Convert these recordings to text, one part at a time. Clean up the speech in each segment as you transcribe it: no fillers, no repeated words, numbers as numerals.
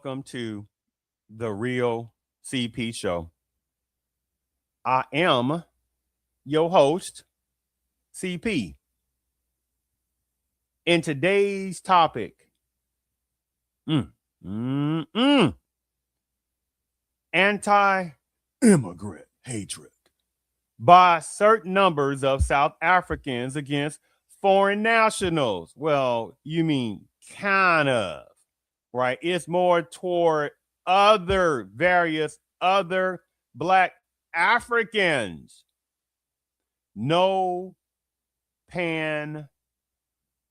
welcome to the Real CP Show. I am your host, CP. In today's topic, mm, mm, mm, anti-immigrant hatred by certain numbers of South Africans against foreign nationals. Well, you mean kind of, right? It's more toward various other Black Africans. No pan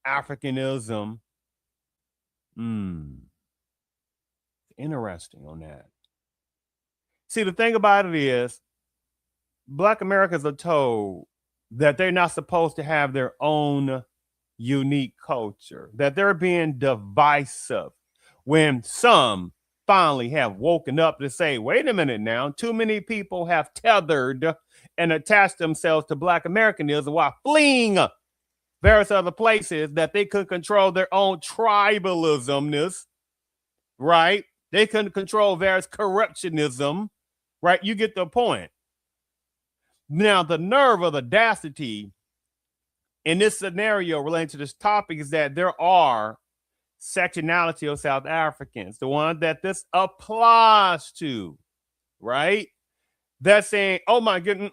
Africanism. Interesting on that. See, the thing about it is, Black Americans are told that they're not supposed to have their own unique culture, that they're being divisive, when some finally have woken up to say, wait a minute now, too many people have tethered and attached themselves to Black Americanism while fleeing various other places that they could control their own tribalismness, right? They couldn't control various corruptionism, right? You get the point. Now, the nerve of the audacity in this scenario related to this topic is that there are sectionality of South Africans, the one that this applies to, right? That's saying, oh my goodness,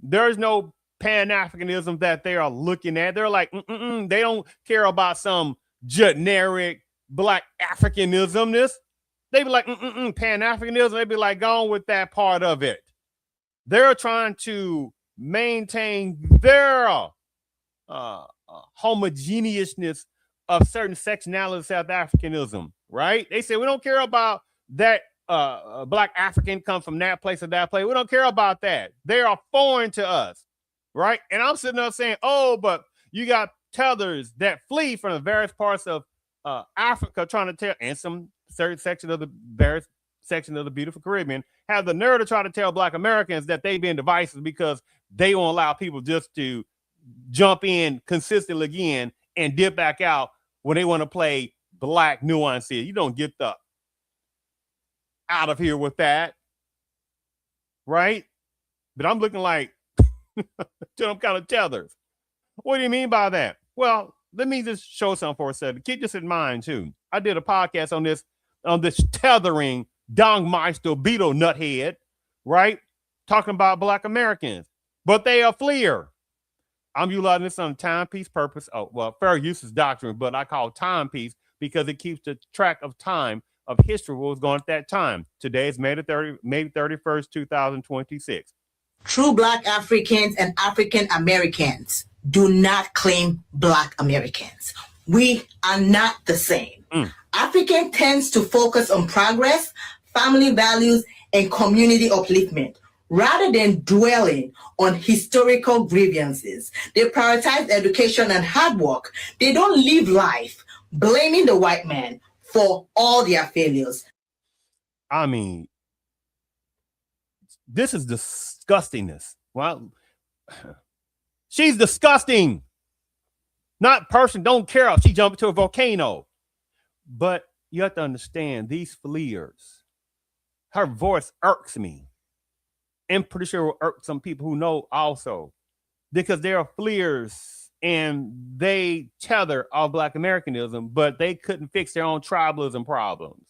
there's no Pan-Africanism that they are looking at. They're like, they don't care about some generic Black Africanism. They be like, Pan-Africanism. They be like, gone with that part of it. They're trying to maintain their homogeneousness of certain sectionality of South Africanism, right? They say, we don't care about that Black African come from that place or that place. We don't care about that. They are foreign to us, right? And I'm sitting there saying, oh, but you got tethers that flee from the various parts of Africa trying to tell, and some certain section of the various section of the beautiful Caribbean, have the nerve to try to tell Black Americans that they've been divisive because they won't allow people just to jump in consistently again and dip back out when they want to play Black nuances. You don't get the out of here with that, right? But I'm looking like some kind of tethers. What do you mean by that? Well, let me just show something for a second. Keep this in mind too. I did a podcast on this tethering Dongmeister Beetle nuthead, right? Talking about Black Americans, but they are fleer. I'm utilizing this on timepiece purpose. Oh, well, fair use is doctrine, but I call it timepiece because it keeps the track of time of history, what was going at that time. Today is May 31st, 2026. True Black Africans and African Americans do not claim Black Americans. We are not the same. African tends to focus on progress, family values, and community upliftment, rather than dwelling on historical grievances. They prioritize education and hard work. They don't live life blaming the white man for all their failures. I mean, this is disgustingness. Well, she's disgusting. Not person don't care if she jumped into a volcano. But you have to understand, these fleers, her voice irks me. I'm pretty sure it will irk some people who know also, because they are fleers and they tether all Black Americanism, but they couldn't fix their own tribalism problems.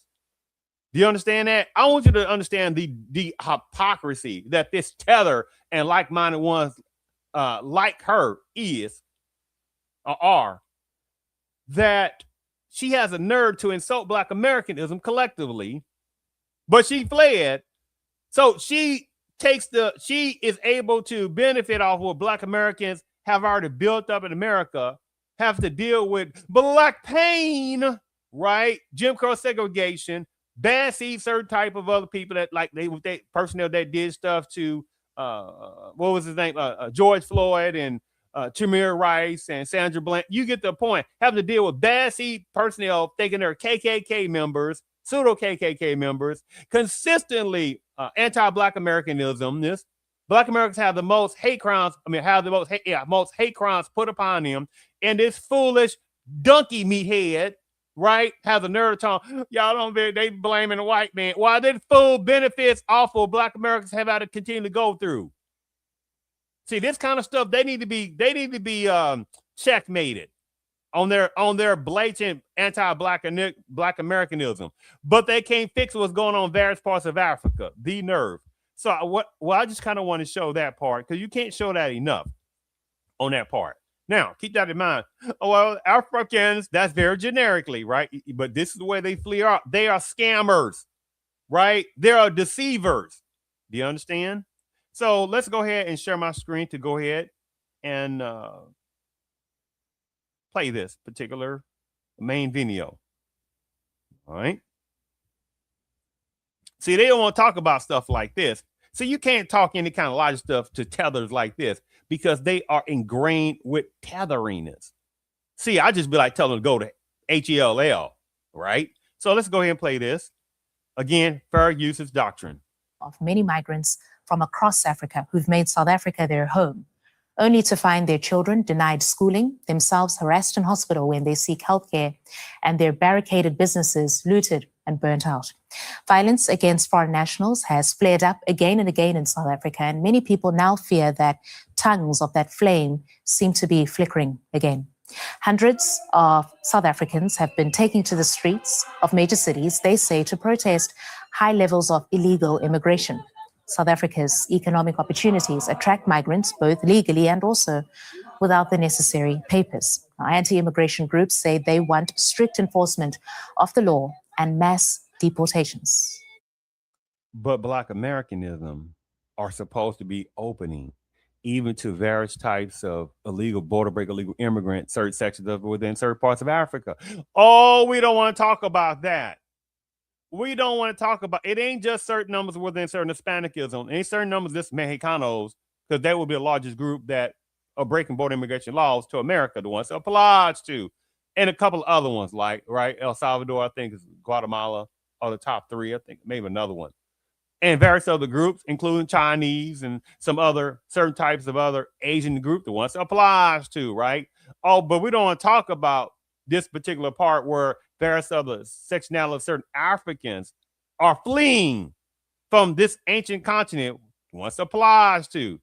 Do you understand that? I want you to understand the hypocrisy that this tether and like-minded ones like her is or are, that she has a nerve to insult Black Americanism collectively, but she fled. So she is able to benefit off what Black Americans have already built up in America, have to deal with Black pain, right? Jim Crow segregation, bad seed, certain type of other people that like they personnel that did stuff to what was his name? George Floyd and Tamir Rice and Sandra Bland. You get the point. Having to deal with bad seed personnel thinking they're KKK members, pseudo KKK members, consistently anti-Black Americanism. Black Americans have the most hate crimes. Most hate crimes put upon them. And this foolish donkey meathead, right, has a nerve to tell y'all don't be, they blaming the white man. Why did full benefits awful Black Americans have had to continue to go through? See, this kind of stuff, they need to be checkmated on their blatant anti-Black Americanism. But they can't fix what's going on in various parts of Africa. The nerve. So I just kind of want to show that part because you can't show that enough on that part. Now, keep that in mind. Oh, well, Africans, that's very generically, right? But this is the way they flee out. They are scammers, right? They are deceivers. Do you understand? So let's go ahead and share my screen to go ahead and play this particular main video. All right. See, they don't want to talk about stuff like this. So you can't talk any kind of logic stuff to tethers like this because they are ingrained with tetheriness. See, I just be like, tell them to go to HELL, right? So let's go ahead and play this. Again, fair usage doctrine. Of many migrants from across Africa who've made South Africa their home, only to find their children denied schooling, themselves harassed in hospital when they seek healthcare, and their barricaded businesses looted and burnt out. Violence against foreign nationals has flared up again and again in South Africa, and many people now fear that tongues of that flame seem to be flickering again. Hundreds of South Africans have been taking to the streets of major cities, they say, to protest high levels of illegal immigration. South Africa's economic opportunities attract migrants both legally and also without the necessary papers. Anti-immigration groups say they want strict enforcement of the law and mass deportations. But Black Americanism are supposed to be opening even to various types of illegal border break, illegal immigrant, certain sections of within certain parts of Africa. Oh, we don't want to talk about that. We don't want to talk about it. Ain't just certain numbers within certain Hispanicism. Ain't certain numbers just Mexicanos, because they will be the largest group that are breaking border immigration laws to America, the ones it applies to, and a couple of other ones like El Salvador, I think is Guatemala, are the top three. I think maybe another one, and various other groups, including Chinese and some other certain types of other Asian group, the ones it applies to, right? Oh, but we don't want to talk about this particular part where various other sectionality of certain Africans are fleeing from this ancient continent once applies to.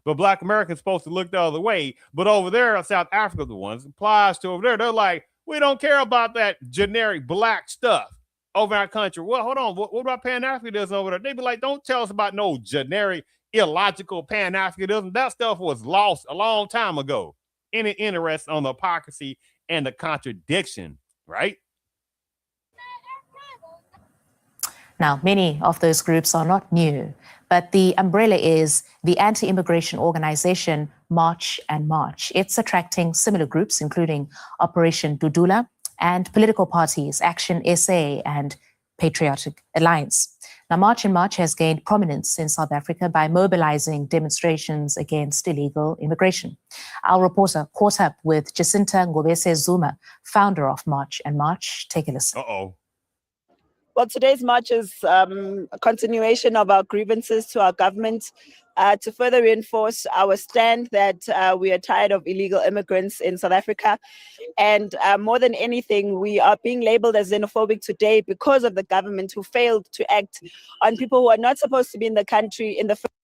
But Black Americans supposed to look the other way. But over there, South Africa, the ones applies to over there, they're like, we don't care about that generic Black stuff over our country. Well, hold on. What about Pan-Africanism over there? They'd be like, don't tell us about no generic, illogical Pan-Africanism. That stuff was lost a long time ago. Any interest on the hypocrisy and the contradiction, right? Now, many of those groups are not new, but the umbrella is the anti-immigration organization March and March. It's attracting similar groups, including Operation Dudula and political parties Action SA and Patriotic Alliance. Now, March and March has gained prominence in South Africa by mobilizing demonstrations against illegal immigration. Our reporter caught up with Jacinta Ngobese Zuma, founder of March and March. Take a listen. Uh-oh. Well, today's march is a continuation of our grievances to our government to further reinforce our stand that we are tired of illegal immigrants in South Africa. And more than anything, we are being labeled as xenophobic today because of the government who failed to act on people who are not supposed to be in the country in the first.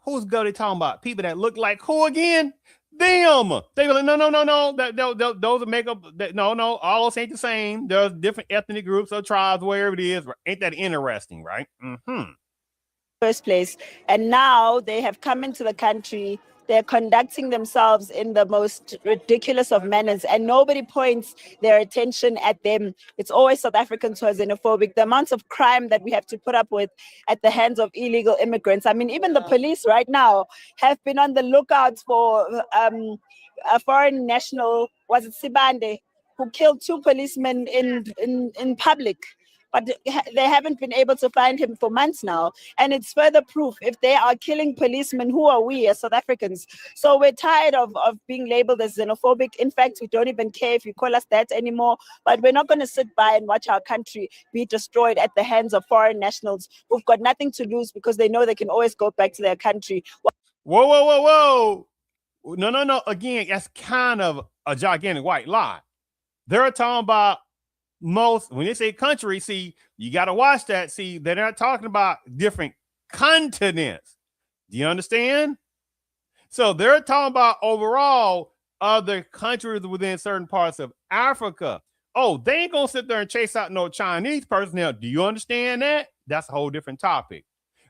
Who's girl they talking about? People that look like who again? Them. They were like, no. Those are makeup. No. All those ain't the same. There's different ethnic groups or tribes, wherever it is. Ain't that interesting, right? Mm-hmm. First place. And now they have come into the country. They're conducting themselves in the most ridiculous of manners, and nobody points their attention at them. It's always South Africans who are xenophobic. The amounts of crime that we have to put up with at the hands of illegal immigrants. I mean, even the police right now have been on the lookout for a foreign national, was it Sibande, who killed 2 policemen in public. But they haven't been able to find him for months now. And it's further proof, if they are killing policemen, who are we as South Africans? So we're tired of being labeled as xenophobic. In fact, we don't even care if you call us that anymore. But we're not going to sit by and watch our country be destroyed at the hands of foreign nationals who've got nothing to lose because they know they can always go back to their country. Whoa. No. Again, that's kind of a gigantic white lie. They're talking about most, when they say country, see, you got to watch that. See, they're not talking about different continents. Do you understand? So they're talking about overall other countries within certain parts of Africa. Oh, they ain't gonna sit there and chase out no Chinese person. Now, do you understand that? That's a whole different topic.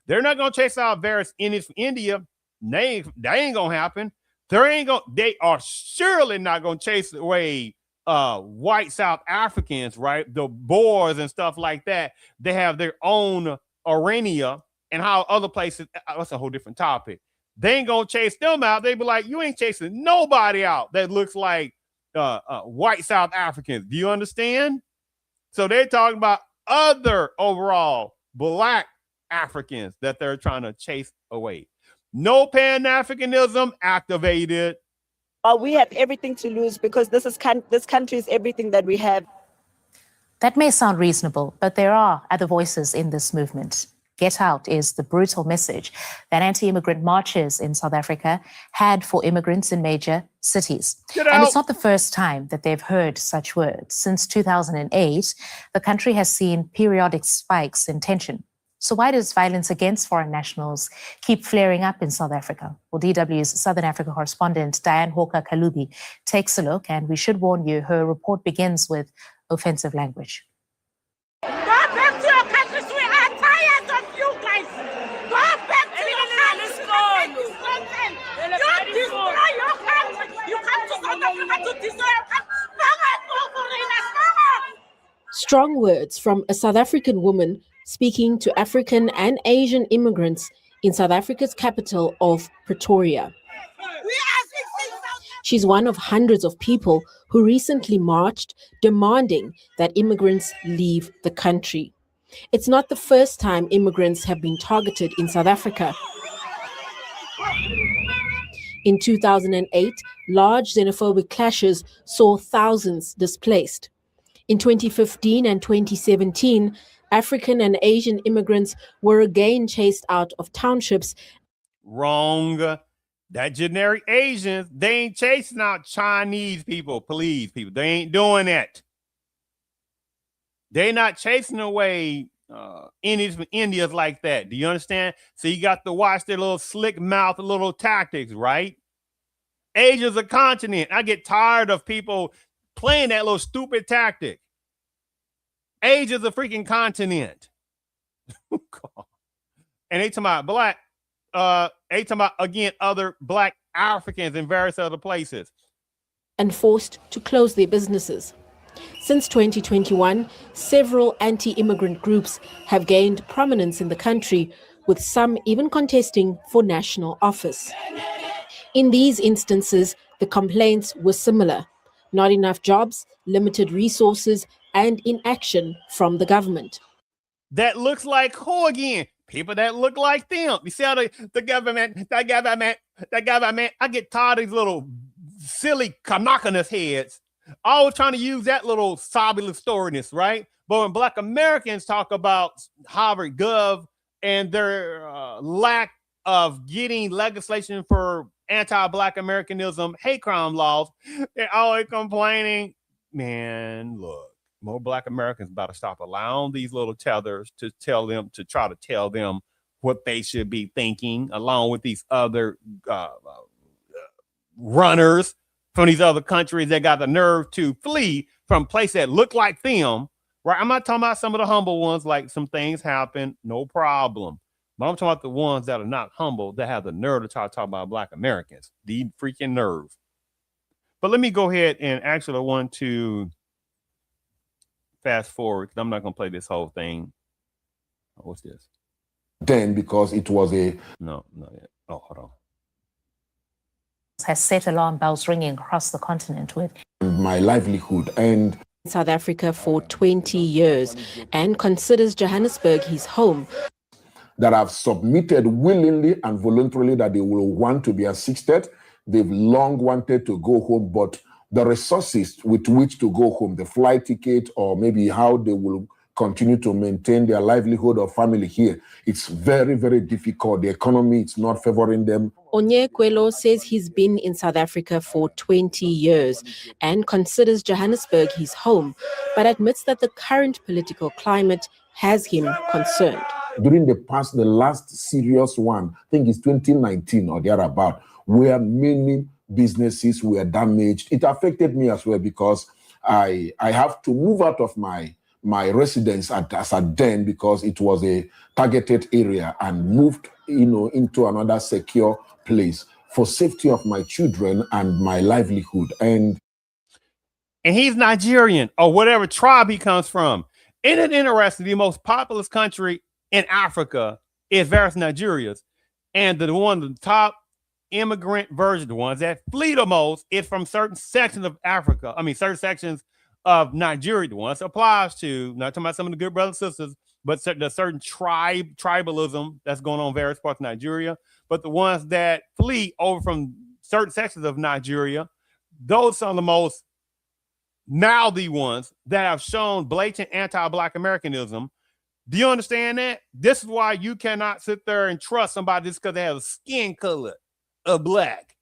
They're not gonna chase out various Indians from India. That ain't gonna happen. They are surely not gonna chase away white South Africans, right? The Boers and stuff like that. They have their own arena, and how other places, that's a whole different topic. They ain't gonna chase them out. They be like, you ain't chasing nobody out that looks like white South Africans. Do you understand? So they're talking about other overall black Africans that they're trying to chase away. No Pan-Africanism activated. We have everything to lose because this country is everything that we have. That may sound reasonable, but there are other voices in this movement. Get out is the brutal message that anti-immigrant marches in South Africa had for immigrants in major cities. And it's not the first time that they've heard such words. Since 2008, the country has seen periodic spikes in tension. So why does violence against foreign nationals keep flaring up in South Africa? Well, DW's Southern Africa correspondent Diane Hawker-Kalubi takes a look, and we should warn you, her report begins with offensive language. Go back to your countries. We are tired of you guys. Go back to your countries. You destroy your country. You come to South Africa to destroy your country. Strong words from a South African woman speaking to African and Asian immigrants in South Africa's capital of Pretoria. She's one of hundreds of people who recently marched demanding that immigrants leave the country. It's not the first time immigrants have been targeted in South Africa. In 2008, large xenophobic clashes saw thousands displaced. In 2015 and 2017, African and Asian immigrants were again chased out of townships. Wrong. That generic Asians, they ain't chasing out Chinese people, police people. They ain't doing that. They're not chasing away Indians from Indians like that. Do you understand? So you got to watch their little slick mouth, little tactics, right? Asia's a continent. I get tired of people playing that little stupid tactic. Asia's a freaking continent. And they talking about black, they talking about, again, other black Africans in various other places. And forced to close their businesses. Since 2021, several anti-immigrant groups have gained prominence in the country, with some even contesting for national office. In these instances, the complaints were similar: not enough jobs, limited resources, and inaction from the government. That looks like who again? People that look like them. You see how the government, I get tired of these little silly Kanakanist heads, always trying to use that little sobby storiness, right? But when Black Americans talk about Harvard Gov and their lack of getting legislation for anti-Black Americanism, hate crime laws, they're always complaining. Man, look, more Black Americans about to stop allowing these little tethers to try to tell them what they should be thinking, along with these other runners from these other countries that got the nerve to flee from places that look like them, right? I'm not talking about some of the humble ones, like some things happen, no problem. But I'm talking about the ones that are not humble, that have the nerve to try to talk about Black Americans. The freaking nerve. But let me go ahead and actually want to fast forward, because I'm not going to play this whole thing. Oh, what's this? Then, because it was a... No, not yet. Oh, hold on. Has set alarm bells ringing across the continent with my livelihood. And South Africa for 20 years and considers Johannesburg his home. That have submitted willingly and voluntarily that they will want to be assisted. They've long wanted to go home, but the resources with which to go home, the flight ticket, or maybe how they will continue to maintain their livelihood or family here. It's very, very difficult. The economy is not favoring them. Onyekwelo says he's been in South Africa for 20 years and considers Johannesburg his home, but admits that the current political climate has him concerned. During the last serious one, I think it's 2019 or thereabout, where many businesses were damaged. It affected me as well because I have to move out of my residence as at then because it was a targeted area and moved, into another secure place for safety of my children and my livelihood. And he's Nigerian or whatever tribe he comes from. Isn't it interesting? The most populous country in Africa is various Nigerians, and the top immigrant version, the ones that flee the most, is from certain sections of Africa. I mean, certain sections of Nigeria. The ones applies to, not talking about some of the good brothers and sisters, but the certain tribalism that's going on in various parts of Nigeria. But the ones that flee over from certain sections of Nigeria, those are some of the most mouthy ones that have shown blatant anti-Black Americanism. Do you understand that? This is why you cannot sit there and trust somebody just because they have a skin color of Black.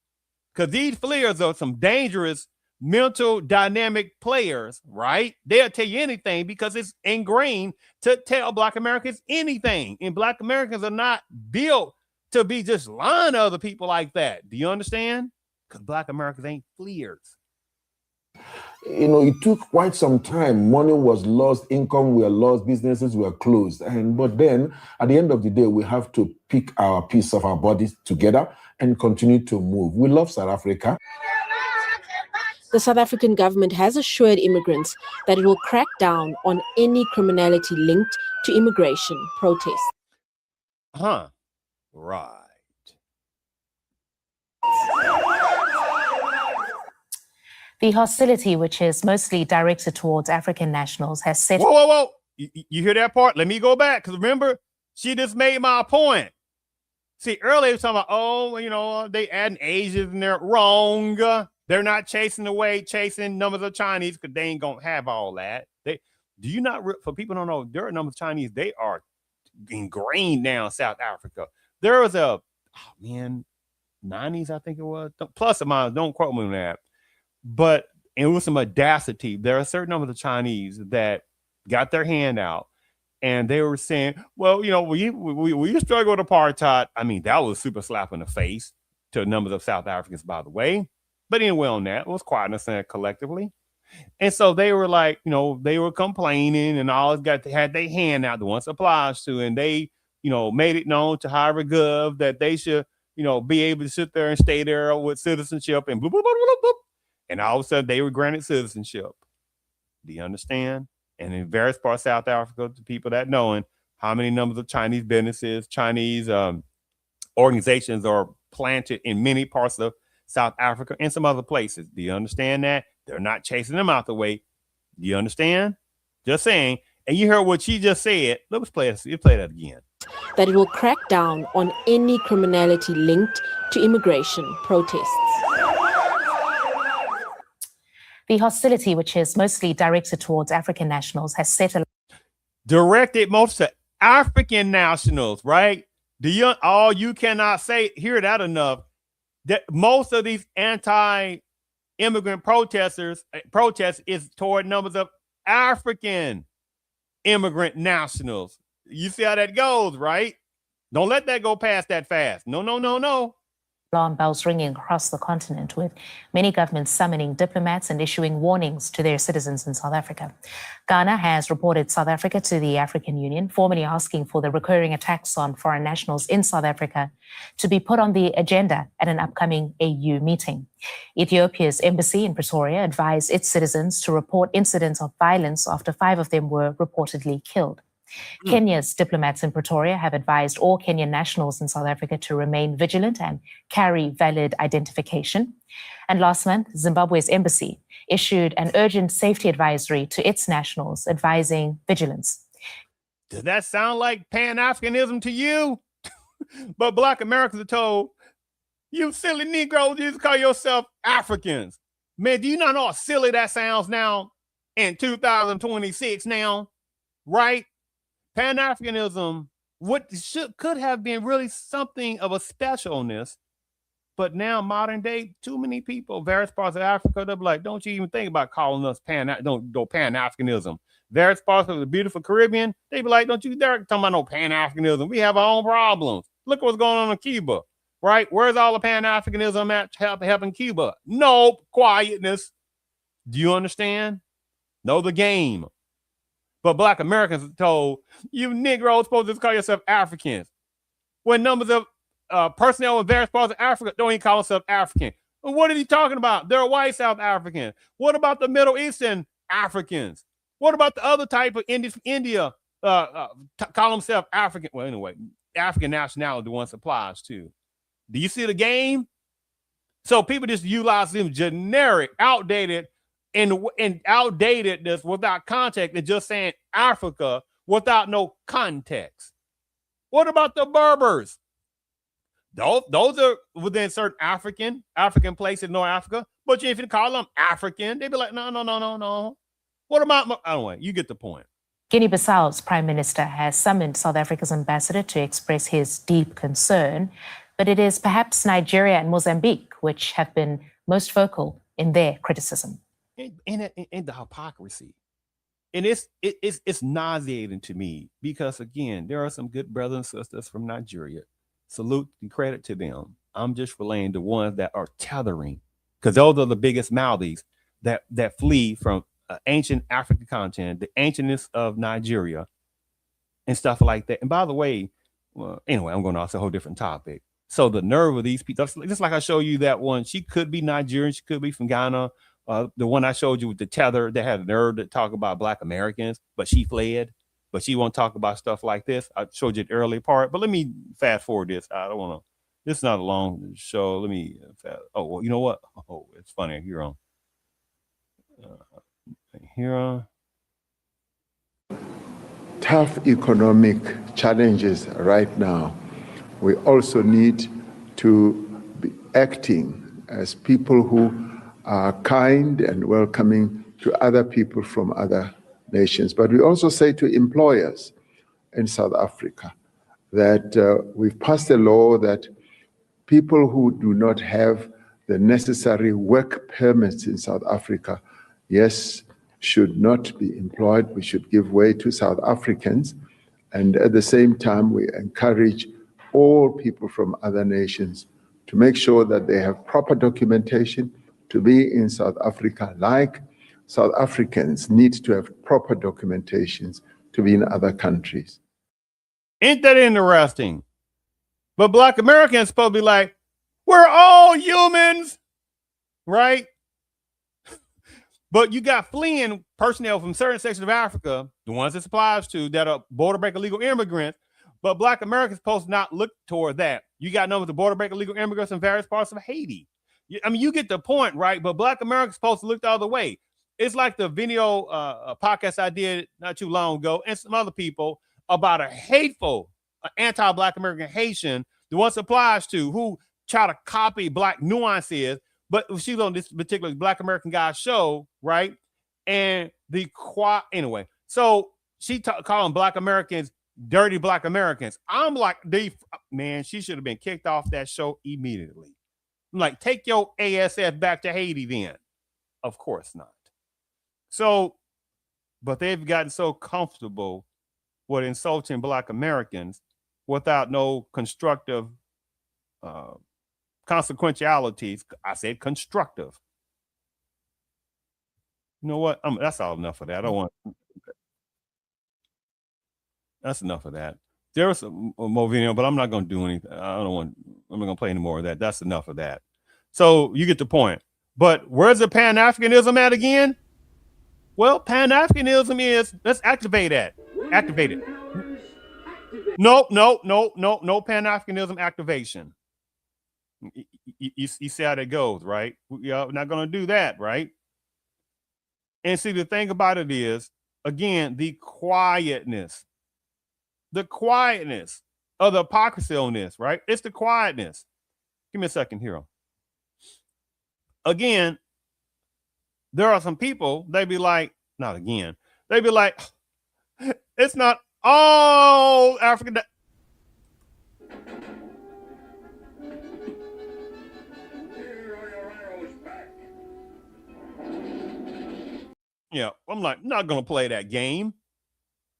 Because these fleers are some dangerous mental dynamic players, right? They'll tell you anything because it's ingrained to tell Black Americans anything. And Black Americans are not built to be just lying to other people like that. Do you understand? Because Black Americans ain't fleers. It took quite some time. Money was lost, income were lost, businesses were closed. But then at the end of the day, we have to pick our piece of our bodies together and continue to move. We love South Africa. The South African government has assured immigrants that it will crack down on any criminality linked to immigration protests. Right. The hostility, which is mostly directed towards African nationals, has set... Whoa. You hear that part? Let me go back. Because remember, she just made my point. See, earlier we were talking about, they adding Asians in there. Wrong. They're not chasing numbers of Chinese because they ain't going to have all that. For people who don't know, there are numbers of Chinese. They are ingrained now in South Africa. There was 90s, I think it was. Plus or minus, don't quote me on that. But it was some audacity. There are a certain number of Chinese that got their hand out and they were saying, well, we struggle with apartheid. I mean, that was a super slap in the face to numbers of South Africans, by the way. But anyway, on that, it was quite understand collectively. And so they were like, they were complaining and all had their hand out, the ones applies to, and they, made it known to Harvard Gov that they should, be able to sit there and stay there with citizenship and boop, boop, boop, boop, boop. And all of a sudden they were granted citizenship. Do you understand? And in various parts of South Africa, the people that knowing how many numbers of Chinese businesses, Chinese organizations are planted in many parts of South Africa and some other places. Do you understand that? They're not chasing them out the way. Do you understand? Just saying. And you heard what she just said. Let's play that again. That it will crack down on any criminality linked to immigration protests. The hostility, which is mostly directed towards African nationals, has set a... Directed most to African nationals, right? You cannot hear that enough. That most of these anti-immigrant protests is toward numbers of African immigrant nationals. You see how that goes, right? Don't let that go past that fast. No. Alarm bells ringing across the continent, with many governments summoning diplomats and issuing warnings to their citizens in South Africa. Ghana has reported South Africa to the African Union, formally asking for the recurring attacks on foreign nationals in South Africa to be put on the agenda at an upcoming AU meeting. Ethiopia's embassy in Pretoria advised its citizens to report incidents of violence after 5 of them were reportedly killed. Kenya's diplomats in Pretoria have advised all Kenyan nationals in South Africa to remain vigilant and carry valid identification. And last month, Zimbabwe's embassy issued an urgent safety advisory to its nationals, advising vigilance. Does that sound like Pan-Africanism to you? But Black Americans are told, you silly Negroes, you just call yourself Africans. Man, do you not know how silly that sounds now in 2026 now? right? Pan-Africanism could have been really something of a specialness, but now modern day, too many people, various parts of Africa, they'll be like, don't you even think about calling us Pan-Africanism. Various parts of the beautiful Caribbean, they be like, don't you dare talk about no Pan-Africanism. We have our own problems. Look what's going on in Cuba, right? Where's all the Pan-Africanism at helping Cuba? Nope, quietness. Do you understand? Know the game. But Black Americans are told, you Negroes supposed to call yourself Africans. When numbers of personnel in various parts of Africa don't even call themselves African. Well, what are you talking about? They're white South Africans. What about the Middle Eastern Africans? What about the other type of India call themselves African? Well, anyway, African nationality, the one applies to. Do you see the game? So people just utilize them generic, outdated, and outdatedness without context and just saying Africa without no context. What about the Berbers? Those are within certain African places in North Africa, but if you call them African, they'd be like, no. What about, anyway, you get the point. Guinea-Bissau's Prime Minister has summoned South Africa's ambassador to express his deep concern, but it is perhaps Nigeria and Mozambique which have been most vocal in their criticism. In the hypocrisy. And it's nauseating to me because, again, there are some good brothers and sisters from Nigeria. Salute and credit to them. I'm just relaying the ones that are tethering, because those are the biggest mouthies that flee from ancient African continent, the ancientness of Nigeria and stuff like that. And by the way, well, anyway, I'm going to ask a whole different topic. So the nerve of these people, just like I showed you that one, she could be Nigerian, she could be from Ghana. The one I showed you with the tether that had a nerve to talk about Black Americans, but she fled. But she won't talk about stuff like this. I showed you the early part, but let me fast forward this. I don't want to. This is not a long show. Let me. Oh, well, you know what? Oh, it's funny. Here on. Tough economic challenges right now. We also need to be acting as people who are kind and welcoming to other people from other nations. But we also say to employers in South Africa that we've passed a law that people who do not have the necessary work permits in South Africa, yes, should not be employed. We should give way to South Africans. And at the same time, we encourage all people from other nations to make sure that they have proper documentation to be in South Africa, like South Africans need to have proper documentations to be in other countries. Ain't that interesting? But Black Americans supposed to be like, we're all humans, right? But you got fleeing personnel from certain sections of Africa, the ones it applies to, that are border break illegal immigrants. But Black Americans supposed to not look toward that. You got numbers of border break illegal immigrants in various parts of Haiti. I mean, you get the point, right? But Black Americans supposed to look the other way. It's like the video podcast I did not too long ago, and some other people, about a hateful anti-Black American Haitian, the one applies to, who try to copy Black nuances. But she's on this particular Black American guy show, right? And anyway, so she calling Black Americans dirty Black Americans. I'm like, man, she should have been kicked off that show immediately. I'm like, take your ASF back to Haiti then. Of course not. So, but they've gotten so comfortable with insulting Black Americans without no constructive consequentialities. I said constructive. You know what? That's all enough of that. I don't want. That's enough of that. There was some more video, but I'm not going to do anything. I'm not going to play any more of that. That's enough of that. So you get the point. But where's the Pan-Africanism at again? Well, Pan-Africanism is, let's activate that. Activate it. No Pan-Africanism activation. You see how that goes, right? We're not going to do that, right? And see, the thing about it is, again, the quietness of the hypocrisy on this, right? It's the quietness. Give me a second here. Again, there are some people, they be like, not again, they be like, It's not all African. Yeah, I'm like, not going to play that game,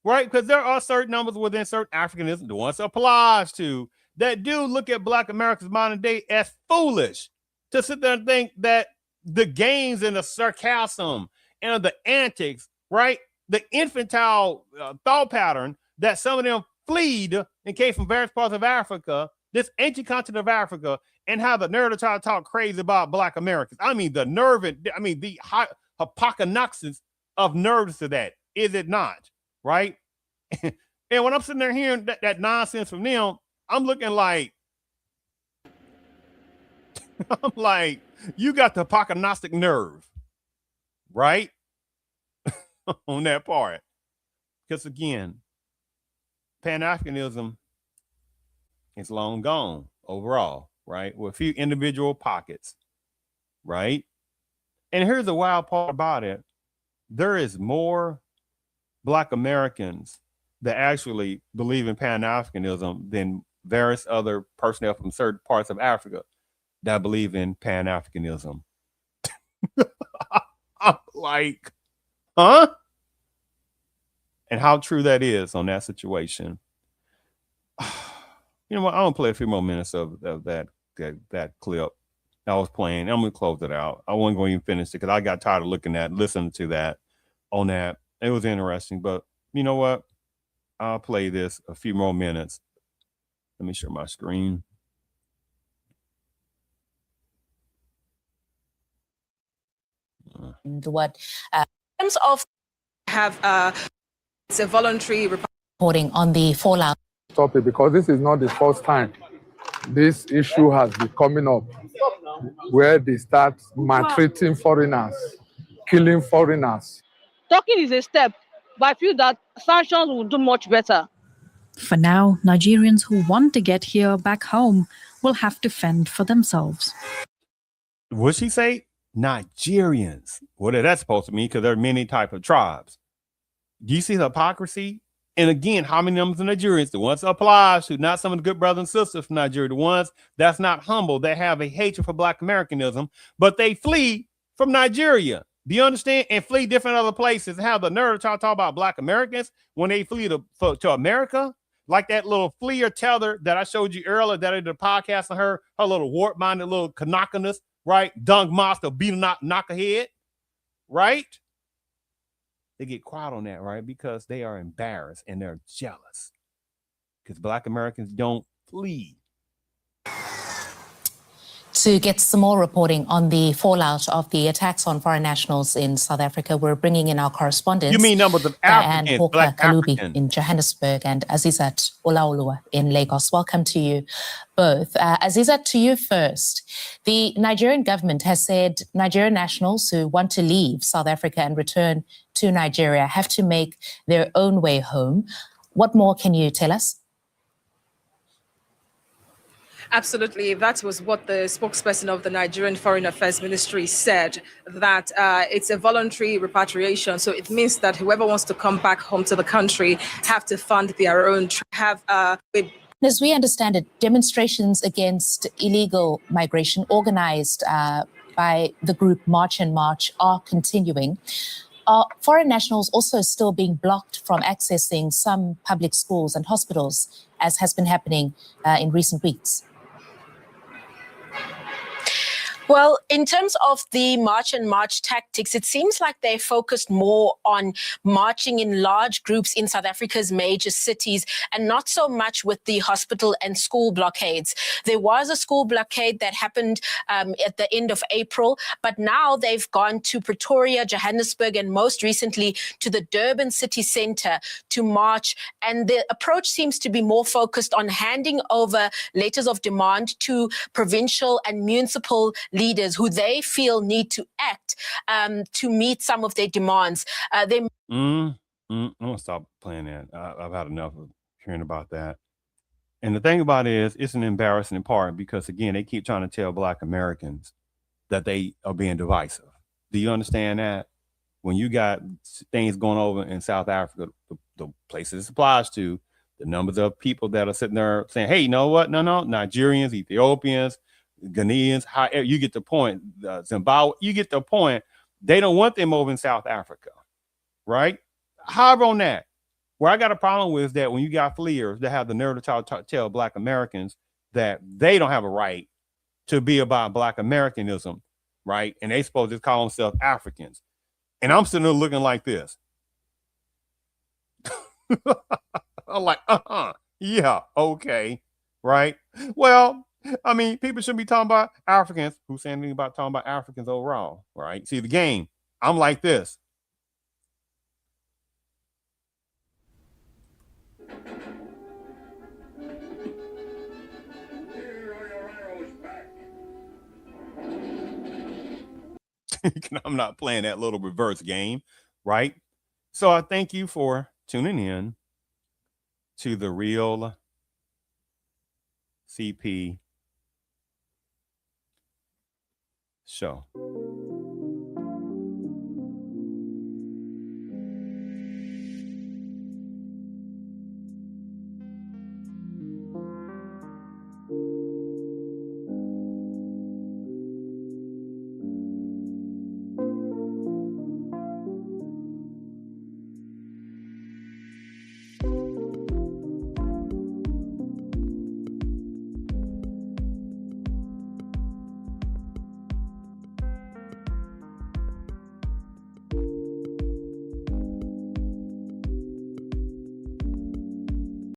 right? Because there are certain numbers within certain Africanism, the ones it applies to, that do look at Black Americans modern day as foolish to sit there and think that the games and the sarcasm and the antics, right? The infantile thought pattern that some of them fled and came from various parts of Africa, this ancient continent of Africa, and have the nerve to try to talk crazy about Black Americans. I mean, the nerve, the hypochondrosis of nerves to that, is it not? Right? And when I'm sitting there hearing that nonsense from them, I'm looking like, I'm like, you got the hypochondrotic nerve, right? On that part. Because again, Pan-Africanism is long gone overall, right? With a few individual pockets, right? And here's the wild part about it. There is more Black Americans that actually believe in Pan-Africanism than various other personnel from certain parts of Africa that believe in Pan-Africanism. I'm like, huh? And how true that is on that situation. You know what? I'm gonna play a few more minutes of that clip I was playing. I'm gonna close it out. I wasn't going to even finish it because I got tired of listening to that on that. It was interesting, but you know what? I'll play this a few more minutes. Let me share my screen. What in terms of have it's a voluntary reporting on the fallout. Stop it, because this is not the first time this issue has been coming up, where they start maltreating foreigners, killing foreigners. Talking is a step, but I feel that sanctions will do much better. For now, Nigerians who want to get here back home will have to fend for themselves. Would she say Nigerians? What is that supposed to mean? Because there are many types of tribes. Do you see the hypocrisy? And again, how many of them are Nigerians? The ones that applies to, not some of the good brothers and sisters from Nigeria, the ones that's not humble, that have a hatred for Black Americanism, but they flee from Nigeria. Do you understand? And flee different other places and have the nerve to talk about Black Americans when they flee to America. Like that little fleer tether that I showed you earlier that I did a podcast on her little warp-minded little Kanakanist, right? Dung monster, beat a knockerhead, right? They get quiet on that, right? Because they are embarrassed and they're jealous. Because Black Americans don't flee. To get some more reporting on the fallout of the attacks on foreign nationals in South Africa, we're bringing in our correspondents. You mean numbers of Africans, Diane Black Kalubi Africans in Johannesburg and Azizat Olaoluwa in Lagos. Welcome to you both. Azizat, to you first. The Nigerian government has said Nigerian nationals who want to leave South Africa and return to Nigeria have to make their own way home. What more can you tell us? Absolutely. That was what the spokesperson of the Nigerian Foreign Affairs Ministry said, that it's a voluntary repatriation. So it means that whoever wants to come back home to the country have to fund their own, As we understand it, demonstrations against illegal migration organized by the group March and March are continuing. Are foreign nationals also still being blocked from accessing some public schools and hospitals, as has been happening in recent weeks? Well, in terms of the March and March tactics, it seems like they focused more on marching in large groups in South Africa's major cities and not so much with the hospital and school blockades. There was a school blockade that happened at the end of April, but now they've gone to Pretoria, Johannesburg, and most recently to the Durban city centre to march. And the approach seems to be more focused on handing over letters of demand to provincial and municipal leaders who they feel need to act to meet some of their demands. I'm gonna stop playing that. I've had enough of hearing about that. And the thing about it is, it's an embarrassing part because, again, they keep trying to tell Black Americans that they are being divisive. Do you understand that? when you got things going over in South Africa, the places it applies to, the numbers of people that are sitting there saying, hey, you know what? No, Nigerians, Ethiopians, Ghanaians, however, you get the point. Zimbabwe, you get the point. They don't want them over in South Africa, right? However, on that, where I got a problem with is that when you got fleers that have the nerve to tell Black Americans that they don't have a right to be about Black Americanism, right? And they supposed to call themselves Africans. And I'm sitting there looking like this. I'm like, yeah, okay, right? Well, I mean, people shouldn't be talking about Africans. Who's saying anything about talking about Africans overall, right? See, the game, I'm like this. I'm not playing that little reverse game, right? So I thank you for tuning in to the Real CP show.